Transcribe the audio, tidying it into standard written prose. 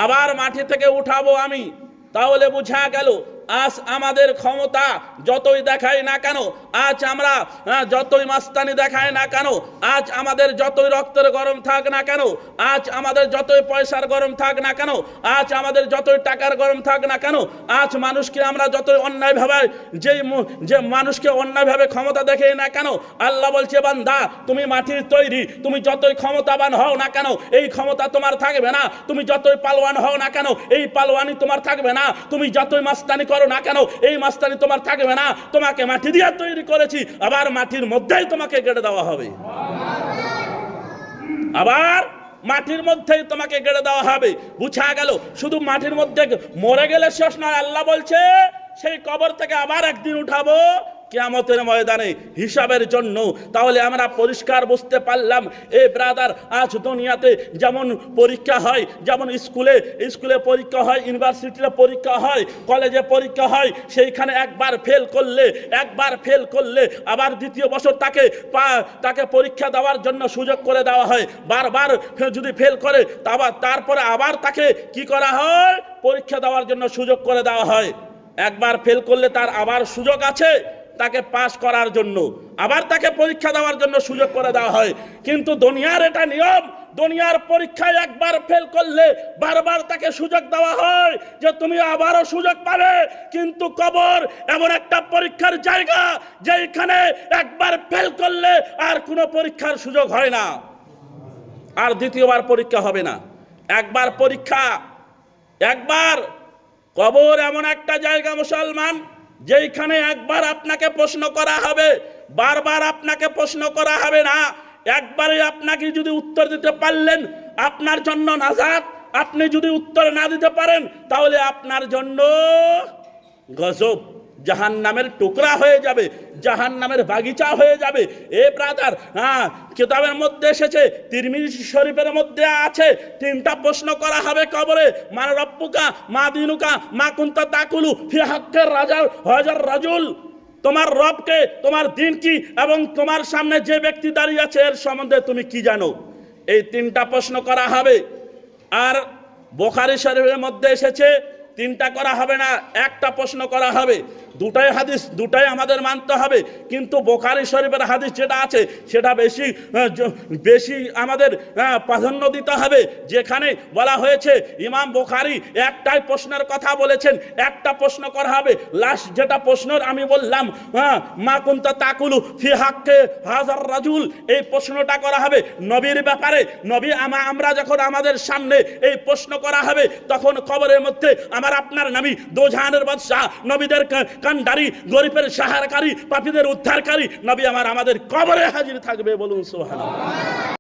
আবার মাটি থেকে উঠাবো আমি। তাহলে বুঝা গেল আজ আমাদের ক্ষমতা যতই দেখাই না কেন, আজ আমরা যতই মাস্তানি দেখাই না কেন, আজ আমাদের যতই রক্তের গরম থাক না কেন, আজ আমাদের যতই পয়সার গরম থাক না কেন, আজ আমাদের যতই টাকার গরম থাক না কেন, আজ মানুষকে আমরা যতই অন্যায়ভাবে যে মানুষকে অন্যায়ভাবে ক্ষমতা দেখে না কেন, আল্লাহ বলছে বান্দা তুমি মাটির তৈরি, তুমি যতই ক্ষমতাবান হও না কেন এই ক্ষমতা তোমার থাকবে না, তুমি যতই পালোয়ান হও না কেন এই পালোয়ানি তোমার থাকবে না, তুমি যতই মাস্তানি করো না কেন এই মাস্তানি তোমার থাকবে না। তোমাকে মাটি দিয়ে তৈরি করেছি, আবার মাটির মধ্যেই তোমাকে গেড়ে দেওয়া হবে, আবার মাটির মধ্যেই তোমাকে গেড়ে দেওয়া হবে। বুঝা গেল শুধু মাটির মধ্যে মরে গেলে শেষ নয়, আল্লাহ বলছে সেই কবর থেকে আবার একদিন উঠাবো কিয়ামতের ময়দানে হিসাবের জন্য। তাহলে আমরা পরিষ্কার বুঝতে পারলাম এ ব্রাদার, আজ দুনিয়াতে যেমন পরীক্ষা হয়, যেমন স্কুলে পরীক্ষা হয়, ইউনিভার্সিটিতে পরীক্ষা হয়, কলেজে পরীক্ষা হয়, সেইখানে একবার ফেল করলে আবার দ্বিতীয় বছর তাকে পরীক্ষা দেওয়ার জন্য সুযোগ করে দেওয়া হয়। বারবার যদি ফেল করে তারপরে আবার তাকে কি করা হয়, পরীক্ষা দেওয়ার জন্য সুযোগ করে দেওয়া হয়। একবার ফেল করলে তার আবার সুযোগ আছে তাকে পাস করার জন্য, আবার তাকে পরীক্ষা দেওয়ার জন্য সুযোগ করে দেওয়া হয়। কিন্তু দুনিয়ার এটা নিয়ম, দুনিয়ার পরীক্ষায় একবার ফেল করলে বারবার তাকে সুযোগ দেওয়া হয় যে তুমি আবারও সুযোগ পাবে। কিন্তু কবর এমন একটা পরীক্ষার জায়গা যেখানে একবার ফেল করলে আর কোনো পরীক্ষার সুযোগ হয় না, আর দ্বিতীয়বার পরীক্ষা হবে না। একবার পরীক্ষা, একবার কবর এমন একটা জায়গা মুসলমান যেখানে একবার আপনাকে প্রশ্ন করা হবে, বারবার আপনাকে প্রশ্ন করা হবে না। একবারে আপনাকে যদি উত্তর দিতে পারলেন আপনার জন্য নাজাত, আপনি যদি উত্তর না দিতে পারেন তাহলে আপনার জন্য গজব, জাহান্নামের টুকরা হয়ে যাবে, জাহান্নামের বাগিচা হয়ে যাবে। এ ব্রাদার, কিতাবের মধ্যে এসেছে, তিরমিজি শরীফের মধ্যে আছে, 3টা প্রশ্ন করা হবে কবরে। মান রব্বুকা, মা দিনুকা, মা কুনতা তাকুলু ফি হাক্কির হাজার রাজুল। তোমার রবকে, তোমার দিন কি, এবং তোমার সামনে যে ব্যক্তি দাঁড়িয়ে আছে এর সম্বন্ধে তুমি কি জানো। এই 3টা প্রশ্ন করা হবে। আর বুখারী শরীফের মধ্যে এসেছে 3টা করা হবে না, 1টা প্রশ্ন করা হবে। দুটাই হাদিস, দুটাই আমাদের মানতে হবে। কিন্তু বুখারী শরীফের হাদিস যেটা আছে সেটা বেশি আমাদের প্রাধান্য দিতে হবে। যেখানে বলা হয়েছে ইমাম বুখারী একটাই প্রশ্নের কথা বলেছেন, 1টা প্রশ্ন করা হবে। লাস্ট যেটা প্রশ্নের আমি বললাম, মা কুনতা তাকুলু ফি হাক্কি হাজার রাজুল, এই প্রশ্নটা করা হবে নবীর ব্যাপারে। নবী আমরা যখন আমাদের সামনে এই প্রশ্ন করা হবে তখন কবরের মধ্যে আমার আপনার নবী দোজাহানের বাদশাহ, নবীদের কান্ডারি, গরিবের সাহারকারী, পাপীদের উদ্ধারকারী নবী আমাদের কবরে হাজির থাকবে। বলুন সুবহানাল্লাহ।